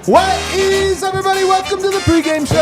What is everybody? Welcome to the pregame show.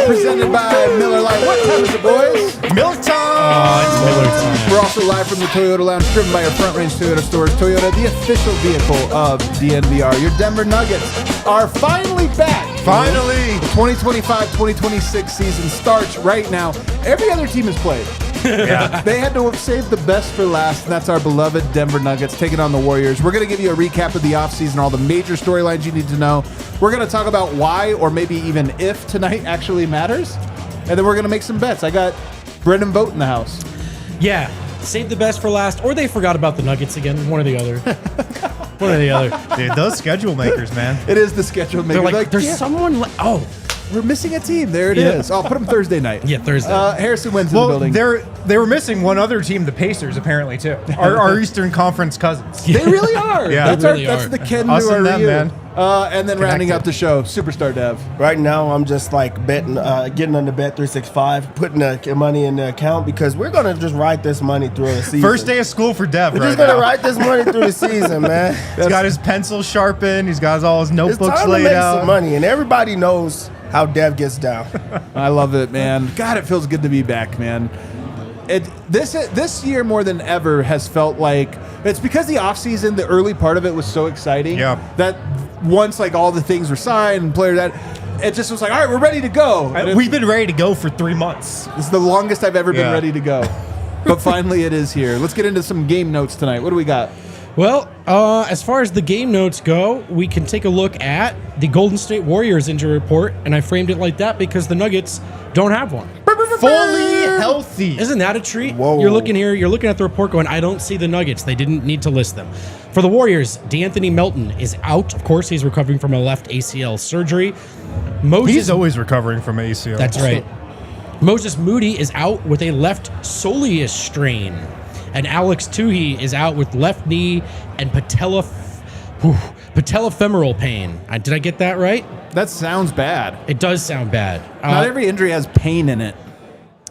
Presented by Miller Lite. What time is it, boys? Miller time. It's Miller time. We're also live from the Toyota Lounge, driven by your Front Range Toyota stores. Toyota, the official vehicle of DNVR. Your Denver Nuggets are finally back. Finally. The 2025-2026 season starts right now. Every other team has played. Yeah. They had to save the best for last, and that's our beloved Denver Nuggets taking on the Warriors. We're going to give you a recap of the offseason, all the major storylines you need to know. We're going to talk about why, or maybe even if, tonight actually matters. And then we're going to make some bets. I got Brendan Vogt in the house. Yeah, save the best for last, or they forgot about the Nuggets again. One or the other. One or the other. Dude, those schedule makers, man. It is the schedule maker. They're like, there's someone. We're missing a team. There it is. I'll put them Thursday night. Yeah, Thursday. Harrison wins in the building. They were missing one other team, the Pacers, apparently, too. Our Eastern Conference cousins. They really are. Yeah, that's the Ken Us to our and them, Ryu. man. And then rounding out the show, Superstar Dev. Right now, I'm just like betting, getting on the Bet365, putting the money in the account because we're gonna just ride this money through the season. First day of school for Dev. We're right just gonna now. ride this money through the season, man. He's got his pencil sharpened. He's got all his It's notebooks time to laid make out. some money, and everybody knows how Dev gets down. I love it, man. God, it feels good to be back, man. This year more than ever has felt like it's because the offseason, the early part of it was so exciting. Yeah. That once like all the things were signed and players that it just was like, all right, we're ready to go. We've been ready to go for 3 months. It's the longest I've ever been Yeah. ready to go. But finally it is here. Let's get into some game notes tonight. What do we got? Well, as far as the game notes go, we can take a look at the Golden State Warriors injury report, and I framed it like that because the Nuggets don't have one. Fully healthy. Isn't that a treat? Whoa. You're looking at the report going, I don't see the Nuggets. They didn't need to list them. For the Warriors, DeAnthony Melton is out. Of course, he's recovering from a left ACL surgery. He's always recovering from ACL. That's right. Moses Moody is out with a left soleus strain. And Alex Tuhey is out with left knee and patellofemoral pain. Did I get that right? That sounds bad. It does sound bad. Not every injury has pain in it.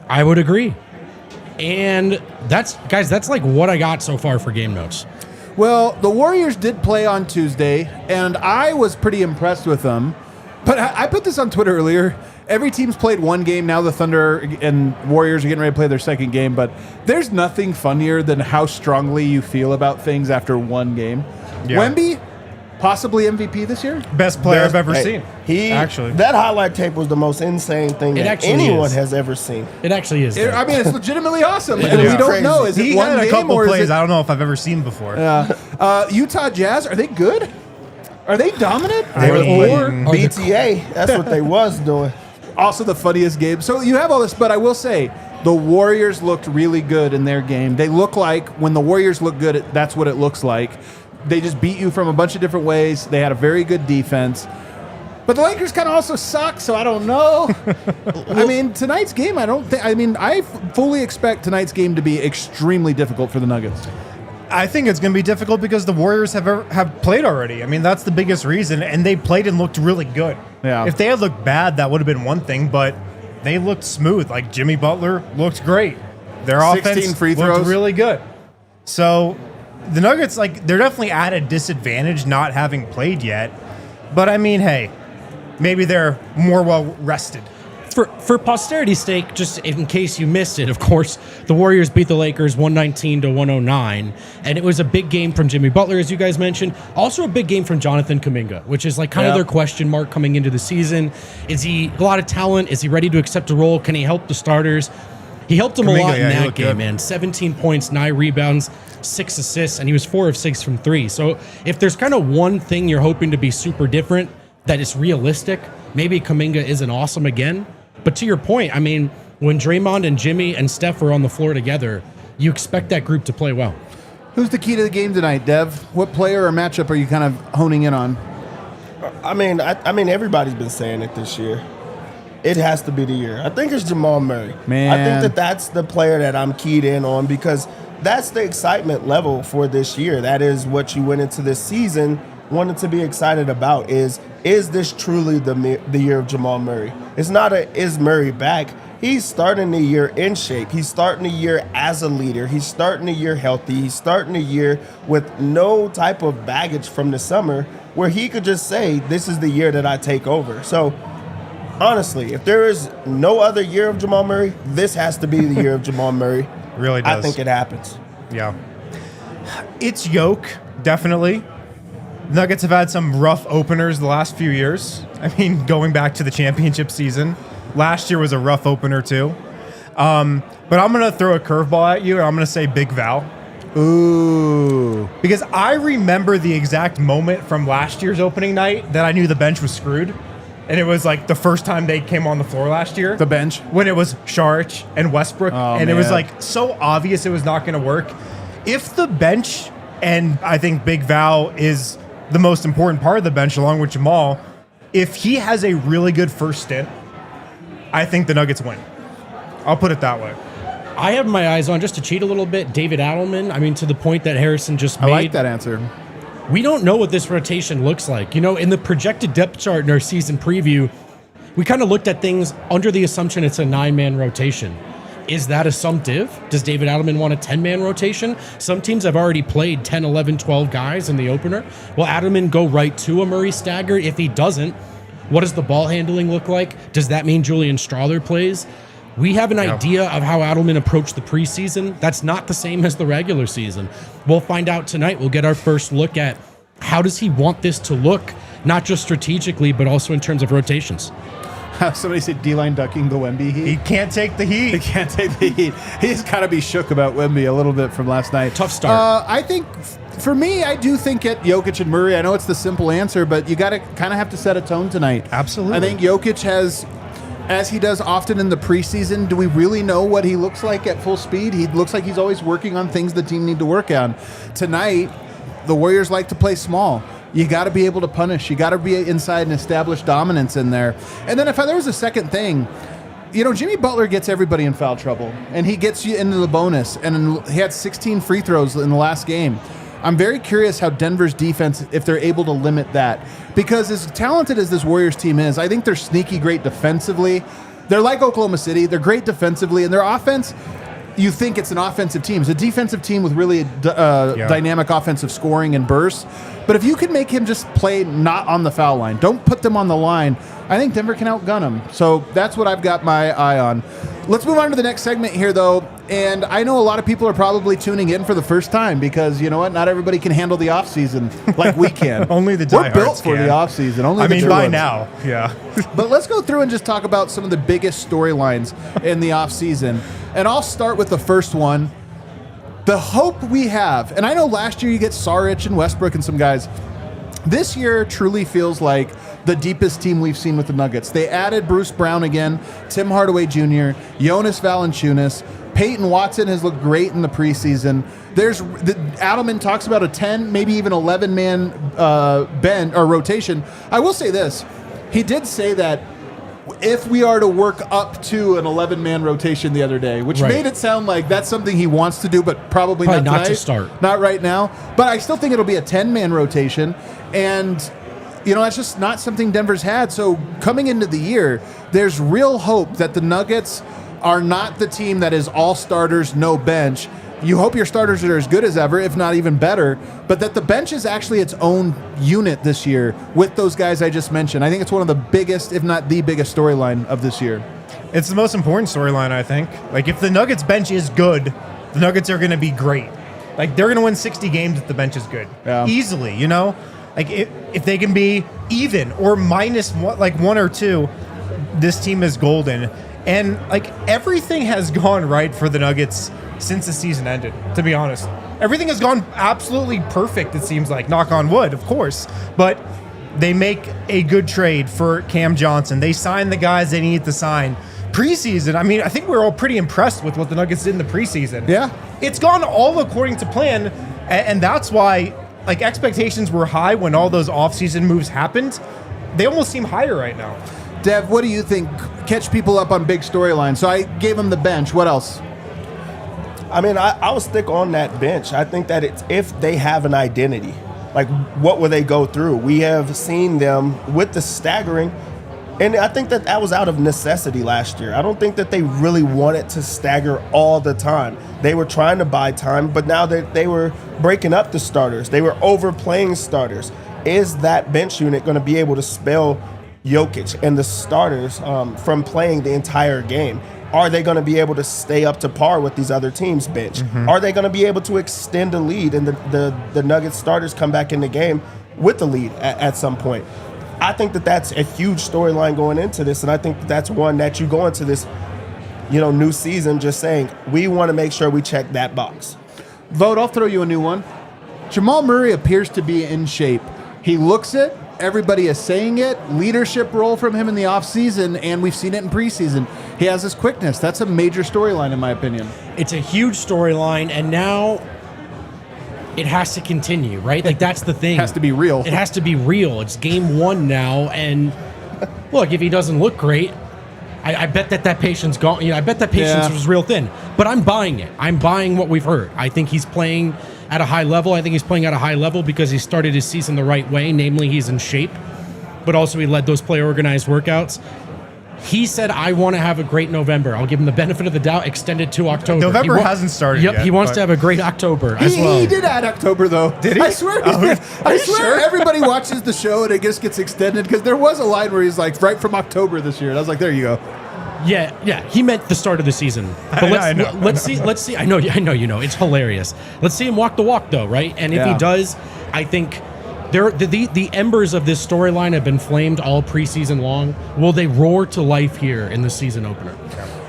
I would agree. And that's like what I got so far for game notes. Well, the Warriors did play on Tuesday, and I was pretty impressed with them. But I put this on Twitter earlier. Every team's played one game. Now the Thunder and Warriors are getting ready to play their second game. But there's nothing funnier than how strongly you feel about things after one game. Yeah. Wemby, possibly MVP this year? Best player I've ever seen. Actually, that highlight tape was the most insane thing that anyone has ever seen. It actually is. I mean, it's legitimately awesome. And Yeah. we don't Crazy. know. Is it he one had a game couple or plays is it? I don't know if I've ever seen before. Utah Jazz, are they good? Are they dominant? They were Or playing BTA. That's what they was doing. also the funniest game. So you have all this, but I will say the Warriors looked really good in their game. They look like when the Warriors look good, that's what it looks like. They just beat you from a bunch of different ways. They had a very good defense. But the Lakers kind of also suck, so I don't know. I mean, tonight's game, I fully expect tonight's game to be extremely difficult for the Nuggets. I think it's going to be difficult because the Warriors have played already. I mean, that's the biggest reason, and they played and looked really good. Yeah. If they had looked bad, that would have been one thing, but they looked smooth. Like Jimmy Butler looked great. Their 16 offense free throws. looked really good. So the Nuggets, they're definitely at a disadvantage not having played yet. But I mean, hey, maybe they're more well rested. For posterity's sake, just in case you missed it, of course, the Warriors beat the Lakers 119-109, and it was a big game from Jimmy Butler, as you guys mentioned. Also a big game from Jonathan Kuminga, which is like kind of their question mark coming into the season. Is he a lot of talent? Is he ready to accept a role? Can he help the starters? He helped them a lot in that game, man. 17 points, 9 rebounds, 6 assists, and he was 4 of 6 from 3. So if there's kind of one thing you're hoping to be super different, that is realistic, maybe Kuminga isn't awesome again. But to your point, I mean, when Draymond and Jimmy and Steph were on the floor together, you expect that group to play well. Who's the key to the game tonight, Dev? What player or matchup are you kind of honing in on? I mean, everybody's been saying it this year. It has to be the year. I think it's Jamal Murray. Man. I think that's the player that I'm keyed in on because that's the excitement level for this year. That is what you went into this season wanted to be excited about is this truly the year of Jamal Murray? It's not is Murray back? He's starting the year in shape. He's starting the year as a leader. He's starting the year healthy. He's starting the year with no type of baggage from the summer where he could just say, this is the year that I take over. So, honestly, if there is no other year of Jamal Murray, this has to be the year of Jamal Murray. Really does. I think it happens. Yeah. It's Yoke, definitely. Nuggets have had some rough openers the last few years. I mean, going back to the championship season. Last year was a rough opener, too. But I'm going to throw a curveball at you, and I'm going to say Big Val. Ooh. Because I remember the exact moment from last year's opening night that I knew the bench was screwed. And it was like the first time they came on the floor last year. The bench? When it was Saric and Westbrook. And it was like so obvious it was not going to work. If the bench, and I think Big Val is the most important part of the bench along with Jamal, if he has a really good first stint, I think the Nuggets win. I'll put it that way. I have my eyes on, just to cheat a little bit, David Adelman. I mean, to the point that Harrison just made. I like that answer. We don't know what this rotation looks like. You know, in the projected depth chart in our season preview, we kind of looked at things under the assumption it's a 9-man rotation. Is that assumptive? Does David Adelman want a 10-man rotation? Some teams have already played 10, 11, 12 guys in the opener. Will Adelman go right to a Murray stagger? If he doesn't, what does the ball handling look like? Does that mean Julian Strawther plays? We have an idea of how Adelman approached the preseason. That's not the same as the regular season. We'll find out tonight. We'll get our first look at how does he want this to look, not just strategically, but also in terms of rotations. Somebody said D-line ducking the Wemby heat. He can't take the heat. He can't take the heat. He's got to be shook about Wemby a little bit from last night. Tough start. I think, for me, I do think at Jokic and Murray, I know it's the simple answer, but you got to kind of have to set a tone tonight. Absolutely. I think Jokic has, as he does often in the preseason, do we really know what he looks like at full speed? He looks like he's always working on things the team need to work on. Tonight, the Warriors like to play small. You got to be able to punish. You got to be inside and establish dominance in there. And then if there was a second thing, you know, Jimmy Butler gets everybody in foul trouble, and he gets you into the bonus. And he had 16 free throws in the last game. I'm very curious how Denver's defense, if they're able to limit that. Because as talented as this Warriors team is, I think they're sneaky great defensively. They're like Oklahoma City. They're great defensively. And their offense, you think it's an offensive team. It's a defensive team with really dynamic offensive scoring and bursts. But if you can make him just play not on the foul line, don't put them on the line, I think Denver can outgun them. So that's what I've got my eye on. Let's move on to the next segment here, though. And I know a lot of people are probably tuning in for the first time because, you know what, not everybody can handle the offseason like we can. Only the We're diehards built for can. the offseason. Only the true by ones. now, yeah. But let's go through and just talk about some of the biggest storylines in the offseason. And I'll start with the first one. The hope we have, and I know last year you get Saric and Westbrook and some guys. This year truly feels like the deepest team we've seen with the Nuggets. They added Bruce Brown again, Tim Hardaway Jr., Jonas Valanciunas. Peyton Watson has looked great in the preseason. Adelman talks about a 10, maybe even 11-man bench or rotation. I will say this. He did say that if we are to work up to an 11-man rotation the other day, which made it sound like that's something he wants to do, but probably not tonight. Not to start. Not right now. But I still think it'll be a 10-man rotation. And, you know, that's just not something Denver's had. So coming into the year, there's real hope that the Nuggets are not the team that is all starters, no bench. You hope your starters are as good as ever, if not even better, but that the bench is actually its own unit this year with those guys I just mentioned. I think it's one of the biggest, if not the biggest storyline of this year. It's the most important storyline, I think. Like, if the Nuggets bench is good, the Nuggets are going to be great. Like, they're going to win 60 games if the bench is good. Yeah. Easily, you know? Like, if they can be even or minus one or two, this team is golden. And, like, everything has gone right for the Nuggets since the season ended, to be honest. Everything has gone absolutely perfect, it seems like. Knock on wood, of course. But they make a good trade for Cam Johnson. They sign the guys they need to sign. preseason, I mean, I think we're all pretty impressed with what the Nuggets did in the preseason. Yeah. It's gone all according to plan, and that's why like expectations were high when all those offseason moves happened. They almost seem higher right now. Dev, what do you think? Catch people up on big storylines. So I gave him the bench. What else? I mean, I'll stick on that bench. I think that it's if they have an identity, like what will they go through? We have seen them with the staggering, and I think that was out of necessity last year. I don't think that they really wanted to stagger all the time. They were trying to buy time, but now that they were breaking up the starters, they were overplaying starters. Is that bench unit going to be able to spell Jokic and the starters from playing the entire game? Are they going to be able to stay up to par with these other teams' bench? Are they going to be able to extend a lead and the Nuggets starters come back in the game with the lead at some point? I think that that's a huge storyline going into this, and I think that that's one that you go into this, new season just saying, we want to make sure we check that box. Vote, I'll throw you a new one. Jamal Murray appears to be in shape. He looks it. Everybody is saying it. Leadership role from him in the offseason, and we've seen it in preseason. He has his quickness. That's a major storyline, in my opinion. It's a huge storyline, and now it has to continue, right? Like, that's the thing. It has to be real. It has to be real. It's game one now, and look, if he doesn't look great, I bet that patience gone. I bet that patience was real thin. But I'm buying it. I'm buying what we've heard. I think he's playing at a high level. I think he's playing at a high level because he started his season the right way, namely he's in shape, but also he led those player-organized workouts. He said, I want to have a great November. I'll give him the benefit of the doubt, extend it to October. November hasn't started yet. He wants to have a great October as well. He did add October, though. Did he? I swear. I swear everybody watches the show and it just gets extended because there was a line where he's like, right from October this year. And I was like, there you go. Yeah. He meant the start of the season. But let's see. I know you know. It's hilarious. Let's see him walk the walk, though, right? And if he does, I think the embers of this storyline have been flamed all preseason long. Will they roar to life here in the season opener?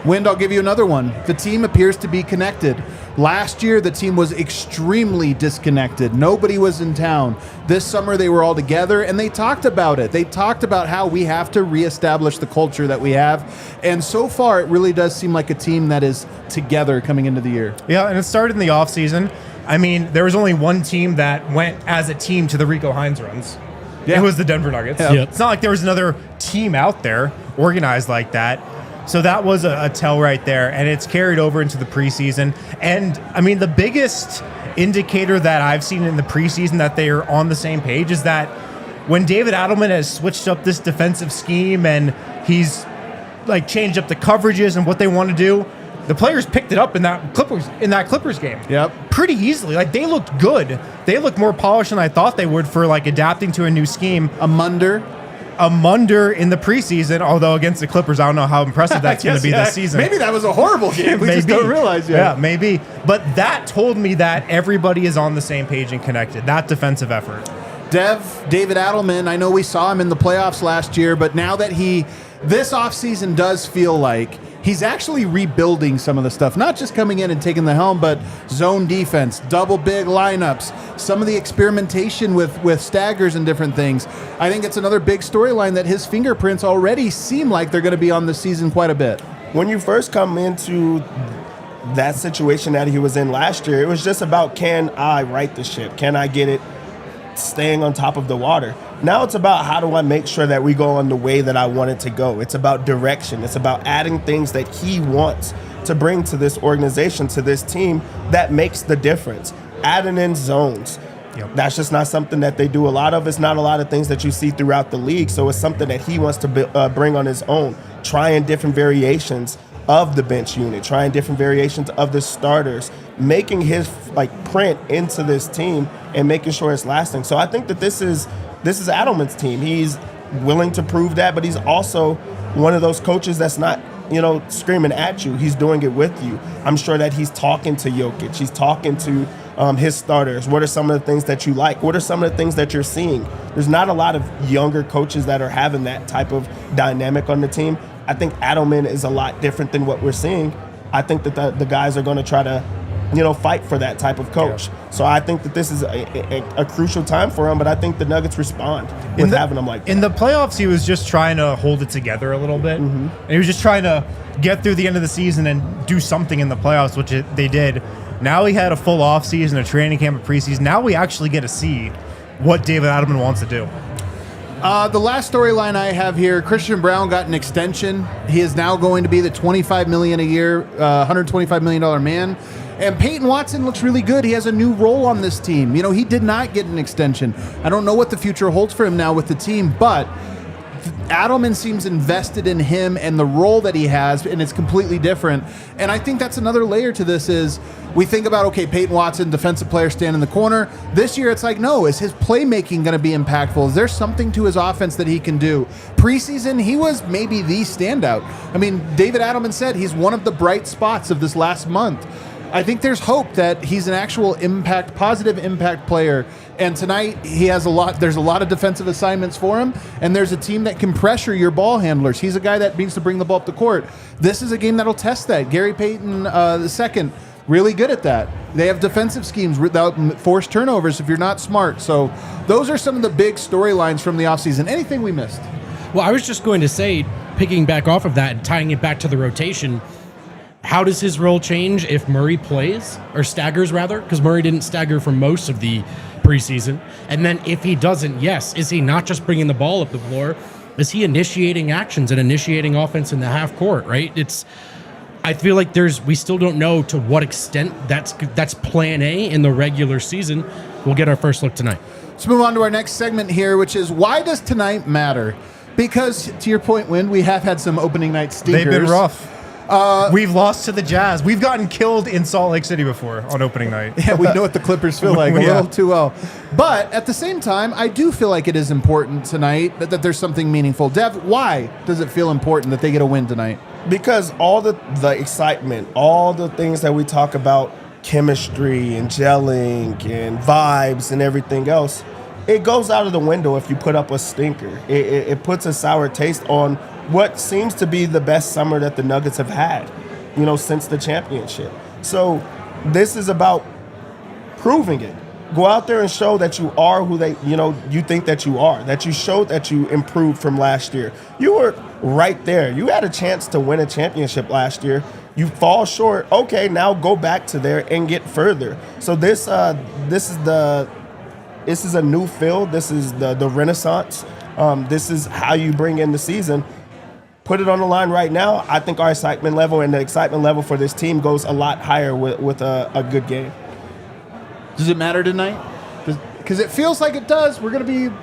Wind, I'll give you another one. The team appears to be connected. Last year, the team was extremely disconnected. Nobody was in town. This summer, they were all together, and they talked about it. They talked about how we have to reestablish the culture that we have. And so far, it really does seem like a team that is together coming into the year. Yeah, and it started in the offseason. I mean, there was only one team that went as a team to the Rico Hines runs. Yeah. It was the Denver Nuggets. Yeah. Yep. It's not like there was another team out there organized like that. So that was a tell right there, and it's carried over into the preseason. And, I mean, the biggest indicator that I've seen in the preseason that they are on the same page is that when David Adelman has switched up this defensive scheme and he's, like, changed up the coverages and what they want to do, the players picked it up in that Clippers game. Yep. Pretty easily. Like, they looked good. They looked more polished than I thought they would for, like, adapting to a new scheme. A Munder In the preseason, although against the Clippers, I don't know how impressive that's going to be this season. Maybe that was a horrible game. We just Maybe. don't realize yet. Yeah, maybe. But that told me that everybody is on the same page and connected. That defensive effort. David Adelman, I know we saw him in the playoffs last year, but now that this offseason does feel like he's actually rebuilding some of the stuff, not just coming in and taking the helm, but zone defense, double big lineups, some of the experimentation with staggers and different things. I think it's another big storyline that his fingerprints already seem like they're going to be on the season quite a bit. When you first come into that situation that he was in last year, it was just about, can I right the ship? Can I get it staying on top of the water? Now it's about, how do I make sure that we go on the way that I want it to go? It's about direction. It's about adding things that he wants to bring to this organization, to this team, that makes the difference. Adding in zones. Yep. That's just not something that they do a lot of. It's not a lot of things that you see throughout the league. So it's something that he wants to bring on his own. Trying different variations of the bench unit, trying different variations of the starters, making his print into this team and making sure it's lasting. So I think that this is Adelman's team. He's willing to prove that, but he's also one of those coaches that's not, screaming at you. He's doing it with you. I'm sure that he's talking to Jokic. He's talking to his starters. What are some of the things that you like? What are some of the things that you're seeing? There's not a lot of younger coaches that are having that type of dynamic on the team. I think Adelman is a lot different than what we're seeing. I think that the guys are going to try to fight for that type of coach. So I think that this is a crucial time for him, but I think the Nuggets respond with having him like that. In the playoffs, he was just trying to hold it together a little bit. And he was just trying to get through the end of the season and do something in the playoffs, which they did. Now he had a full offseason, a training camp, a preseason. Now we actually get to see what David Adelman wants to do. The last storyline I have here, Christian Braun got an extension. He is now going to be the $25 million a year, $125 million man. And Peyton Watson looks really good. He has a new role on this team. He did not get an extension. I don't know what the future holds for him now with the team, but Adelman seems invested in him and the role that he has, and it's completely different. And I think that's another layer to this is we think about, okay, Peyton Watson, defensive player, stand in the corner. This year it's like, no, is his playmaking going to be impactful? Is there something to his offense that he can do? Preseason, he was maybe the standout. I mean, David Adelman said he's one of the bright spots of this last month. I think there's hope that he's an actual positive impact player. And tonight he has there's a lot of defensive assignments for him, and there's a team that can pressure your ball handlers. He's a guy that needs to bring the ball up the court. This is a game that'll test that. Gary Payton II, really good at that. They have defensive schemes without forced turnovers if you're not smart. So those are some of the big storylines from the offseason. Anything we missed? Well, I was just going to say, picking back off of that and tying it back to the rotation, how does his role change if Murray plays, or staggers rather? Because Murray didn't stagger for most of the preseason. And then if he doesn't, is he not just bringing the ball up the floor? Is he initiating actions and initiating offense in the half court, right? I feel like we still don't know to what extent that's plan A in the regular season. We'll get our first look tonight. Let's move on to our next segment here, which is why does tonight matter? Because to your point, Win, we have had some opening night stinkers. They've been rough. We've lost to the Jazz. We've gotten killed in Salt Lake City before on opening night. Yeah, we know what the Clippers feel like a little too well. But at the same time, I do feel like it is important tonight that there's something meaningful. Dev, why does it feel important that they get a win tonight? Because all the excitement, all the things that we talk about, chemistry and gelling and vibes and everything else, it goes out of the window if you put up a stinker. It puts a sour taste on what seems to be the best summer that the Nuggets have had, since the championship. So this is about proving it. Go out there and show that you are who you think that you are, that you showed that you improved from last year. You were right there. You had a chance to win a championship last year. You fall short. Okay, now go back to there and get further. So this is a new field. This is the renaissance. This is how you bring in the season. Put it on the line right now. I think our excitement level and the excitement level for this team goes a lot higher with a good game. Does it matter tonight? Because it feels like it does. We're going to be...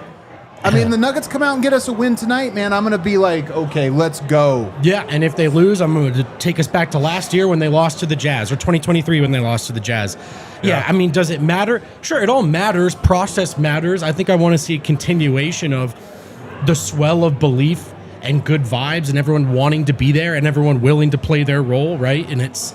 the Nuggets come out and get us a win tonight, man. I'm going to be like, okay, let's go. Yeah, and if they lose, I'm going to take us back to last year when they lost to the Jazz, or 2023 when they lost to the Jazz. Yeah, does it matter? Sure, it all matters. Process matters. I think I want to see a continuation of the swell of belief and good vibes and everyone wanting to be there and everyone willing to play their role, right? And it's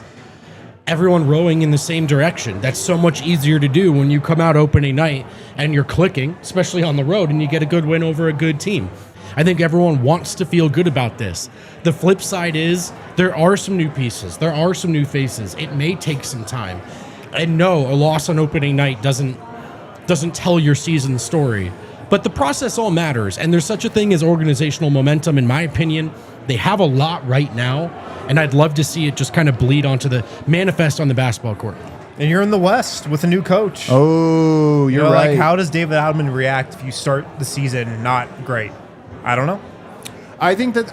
everyone rowing in the same direction. That's so much easier to do when you come out opening night and you're clicking, especially on the road, and you get a good win over a good team. I think everyone wants to feel good about this. The flip side is there are some new pieces. There are some new faces. It may take some time. And no, a loss on opening night doesn't tell your season story. But the process all matters, and there's such a thing as organizational momentum, in my opinion. They have a lot right now, and I'd love to see it just kind of bleed onto the manifest on the basketball court. And you're in the West with a new coach. Oh, you're right. Like, how does David Adelman react if you start the season not great? I don't know. I think that,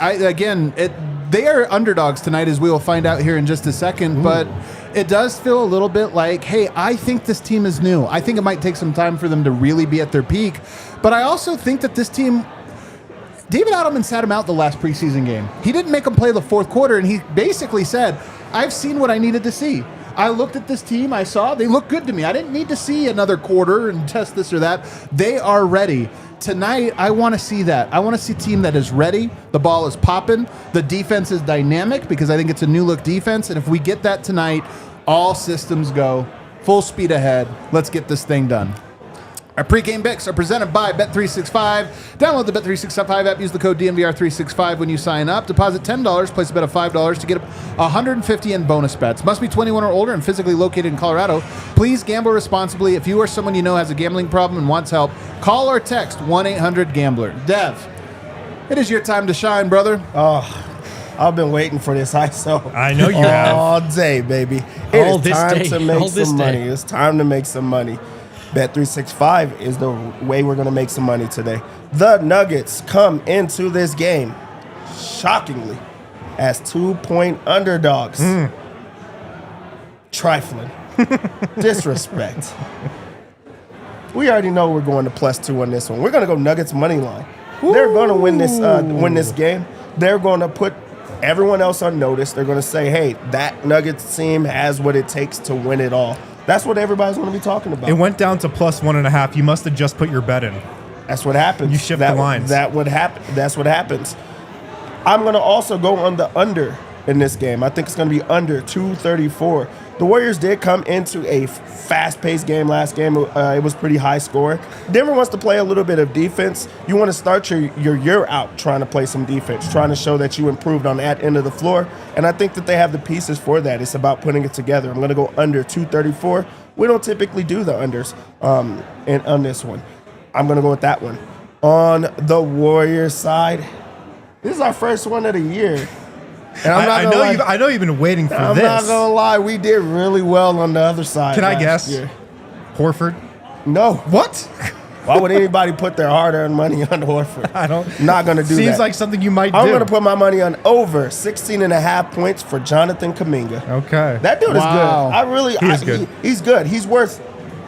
they are underdogs tonight, as we will find out here in just a second, but it does feel a little bit like, hey, I think this team is new. I think it might take some time for them to really be at their peak, but I also think that this team, David Adelman sat him out the last preseason game. He didn't make him play the fourth quarter, and he basically said, I've seen what I needed to see. I looked at this team, I saw, they look good to me. I didn't need to see another quarter and test this or that. They are ready. Tonight, I want to see that. I want to see a team that is ready. The ball is popping. The defense is dynamic because I think it's a new-look defense. And if we get that tonight, all systems go. Full speed ahead. Let's get this thing done. Our pregame picks are presented by Bet365. Download the Bet365 app. Use the code DNVR365 when you sign up. Deposit $10. Place a bet of $5 to get $150 in bonus bets. Must be 21 or older and physically located in Colorado. Please gamble responsibly. If you or someone you know has a gambling problem and wants help, call or text 1-800-GAMBLER. Dev, it is your time to shine, brother. I've been waiting for this ISO. I know you have. All day, baby. All It this is time day. to make All this some day. money. It's time to make some money. Bet365 is the way we're going to make some money today. The Nuggets come into this game, shockingly, as 2-point underdogs. Trifling. Disrespect. We already know we're going to +2 on this one. We're going to go Nuggets money line. They're going to win this game. They're going to put everyone else on notice. They're going to say, hey, that Nuggets team has what it takes to win it all. That's what everybody's going to be talking about. It went down to +1.5. You must have just put your bet in. That's what happens. You shift the lines. That would happen. That's what happens. I'm going to also go on the under in this game. I think it's going to be under 234. The Warriors did come into a fast-paced game last game. It was pretty high score. Denver wants to play a little bit of defense. You want to start your year out trying to play some defense, trying to show that you improved on that end of the floor. And I think that they have the pieces for that. It's about putting it together. I'm going to go under 234. We don't typically do the unders on this one. I'm going to go with that one. On the Warriors side, this is our first one of the year. And I know you've been waiting for I'm this. not gonna lie, we did really well on the other side. Can I last guess? year. Horford? No. What? Why would anybody put their hard-earned money on Horford? I don't. Not gonna do that. Seems like something you might do. I'm gonna put my money on over 16.5 points for Jonathan Kuminga. Okay. That dude Wow. is good. He is good. He's good.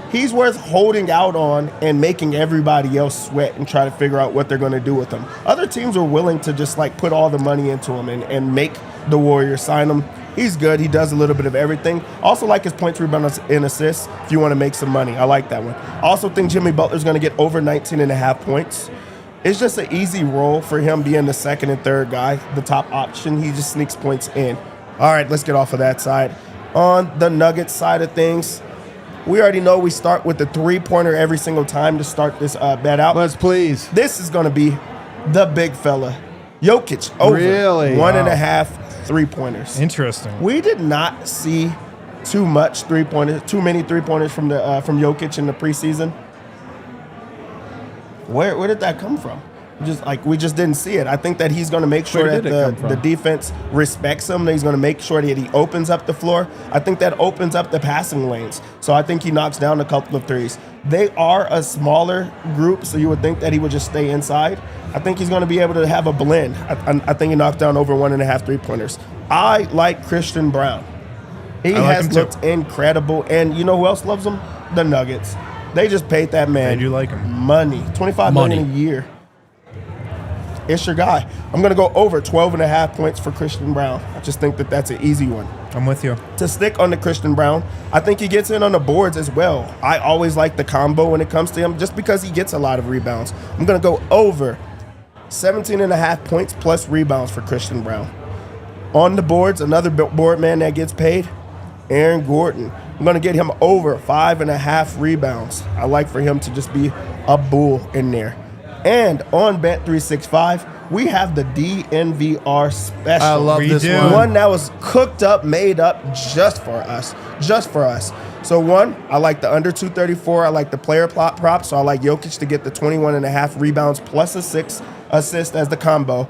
He's worth holding out on and making everybody else sweat and try to figure out what they're going to do with him. Other teams are willing to just like put all the money into him and make the Warriors sign him. He's good. He does a little bit of everything. Also like his points, rebounds, and assists if you want to make some money. I like that one. Also think Jimmy Butler's going to get over 19.5 points. It's just an easy role for him being the second and third guy, the top option. He just sneaks points in. All right, let's get off of that side. On the Nuggets side of things, we already know we start with the three-pointer every single time to start this bet out. Let's please. This is going to be the big fella. Jokic over Really? 1.5 three-pointers. Interesting. We did not see too many three-pointers from Jokic in the preseason. Where did that come from? We just didn't see it. I think that he's going to make sure Where that did it come from? the defense respects him. That he's going to make sure that he opens up the floor. I think that opens up the passing lanes. So I think he knocks down a couple of threes. They are a smaller group, so you would think that he would just stay inside. I think he's going to be able to have a blend. I think he knocked down over 1.5 three-pointers. I like Christian Braun. He has looked incredible. And you know who else loves him? The Nuggets. They just paid that man They do like him. money. $25 million a year. It's your guy. I'm going to go over 12.5 points for Christian Braun. I just think that that's an easy one. I'm with you. To stick on the Christian Braun, I think he gets in on the boards as well. I always like the combo when it comes to him just because he gets a lot of rebounds. I'm going to go over 17.5 points plus rebounds for Christian Braun. On the boards, another board man that gets paid, Aaron Gordon. I'm going to get him over 5.5 rebounds. I like for him to just be a bull in there. And on Bet365, we have the DNVR special. I love We this do. one. One that was cooked up, made up just for us. So one, I like the under 234. I like the player prop. So I like Jokic to get the 21.5 rebounds plus a 6 assist as the combo.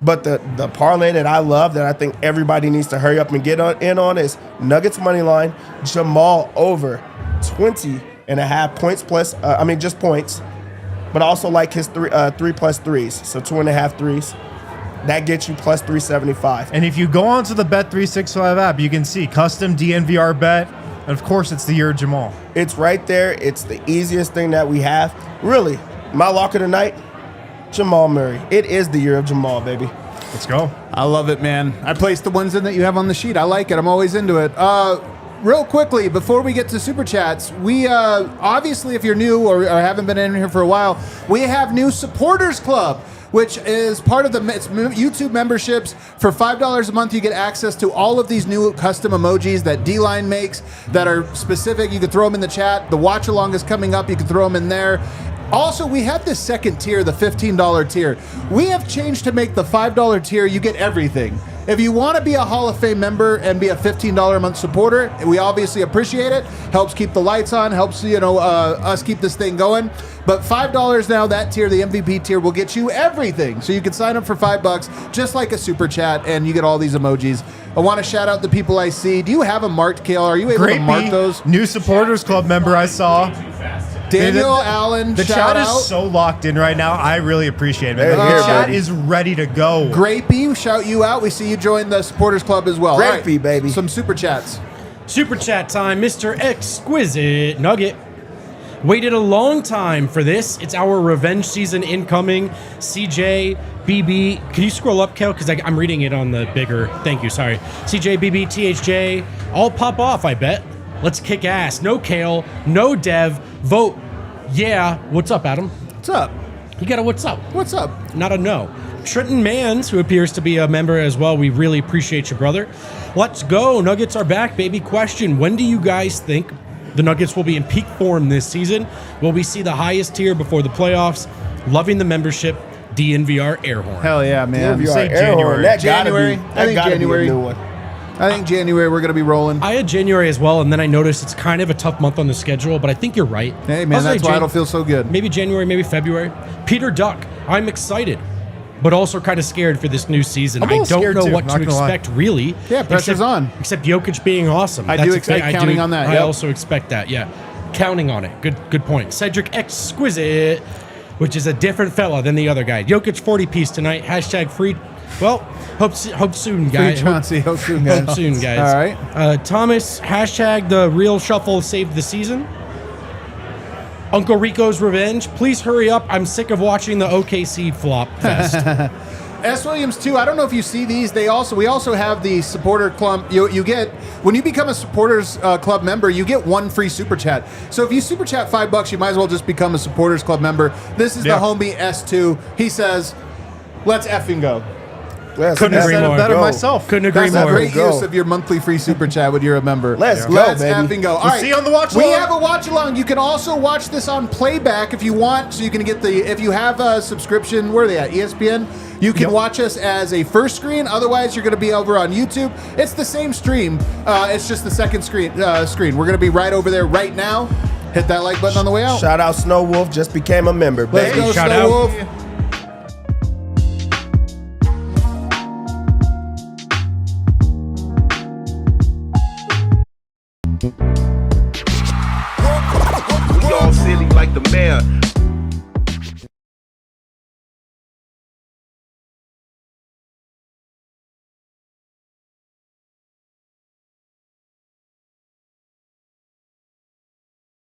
But the parlay that I love that I think everybody needs to hurry up and get in on is Nuggets money line, Jamal over 20.5 points plus, just points. But I also like his 3 plus threes, so 2.5 threes. That gets you plus 375. And if you go onto the Bet365 app, you can see custom DNVR bet. And of course, it's the year of Jamal. It's right there. It's the easiest thing that we have. Really, my lock of the night, Jamal Murray. It is the year of Jamal, baby. Let's go. I love it, man. I placed the ones in that you have on the sheet. I like it. I'm always into it. Real quickly, before we get to Super Chats, we obviously, if you're new or haven't been in here for a while, we have new supporters club. which is part of the YouTube memberships. For $5 a month, you get access to all of these new custom emojis that D-Line makes that are specific. You can throw them in the chat. The watch along is coming up. You can throw them in there. Also, we have this second tier, the $15 tier. We have changed to make the $5 tier, you get everything. If you want to be a Hall of Fame member and be a $15 a month supporter, we obviously appreciate it. Helps keep the lights on, helps us keep this thing going. But $5 now, that tier, the MVP tier, will get you everything. So you can sign up for $5, just like a super chat, and you get all these emojis. I want to shout out the people I see. Do you have them marked, Kale? Are you able to mark those? New supporters club member I saw. Daniel Allen, the shout chat out. is so locked in right now. I really appreciate it. The They're here, chat baby. is ready to go. Grapey, shout you out. We see you join the supporters club as well. Grapey, baby. Some super chats. Super chat time, Mr. Exquisite Nugget. Waited a long time for this. It's our revenge season incoming. CJ, BB. Can you scroll up, Kel? Because I'm reading it on the bigger. Thank you. Sorry. CJ, BB, THJ. All pop off, I bet. Let's kick ass. No Kale. No Dev. Vote. Yeah. What's up, Adam? What's up? You got a what's up? What's up? Not a no. Trenton Mans, who appears to be a member as well. We really appreciate you, brother. Let's go. Nuggets are back, baby. Question. When do you guys think the Nuggets will be in peak form this season? Will we see the highest tier before the playoffs? Loving the membership. DNVR Airhorn. Hell yeah, man. DNVR say Air Horn, January. that January. gotta be, I think that gotta January. Be a new one. I think January we're going to be rolling. I had January as well, and then I noticed it's kind of a tough month on the schedule, but I think you're right. Hey, man, I'll say that's why I don't feel so good. Maybe January, maybe February. Peter Duck, I'm excited, but also kind of scared for this new season. I'm a I little don't scared know too, what not to gonna lie. expect, really. Yeah, pressure's on. Except Jokic being awesome. I That's do a expect thing. counting on that, I yep. also expect that, yeah. Counting on it. Good point. Cedric Exquisite, which is a different fella than the other guy. Jokic 40-piece tonight. Hashtag free. Well, hope soon, guys. Free Chauncey. Hope soon, guys. Hope soon, guys. All right. Thomas, hashtag the real shuffle saved the season. Uncle Rico's revenge. Please hurry up. I'm sick of watching the OKC flop fest. S. Williams too. I don't know if you see these. We also have the supporter club. You get when you become a supporters club member, you get one free super chat. So if you super chat $5, you might as well just become a supporters club member. This is the homie S2. He says, "Let's effing go." Yes, Couldn't that's agree more. Better Go. myself. Couldn't agree That's a more. great Go. use of your monthly free super chat when you're a member. Let's go, Let's baby. effing go. All We'll right. see you on the watch We along. have a watch along. You can also watch this on playback if you want. So you can get if you have a subscription, where are they at? ESPN? You can watch us as a first screen. Otherwise, you're going to be over on YouTube. It's the same stream. It's just the second screen. We're going to be right over there right now. Hit that like button on the way out. Shout out Snow Wolf, just became a member, Let's baby. go, Shout Snow out. Wolf.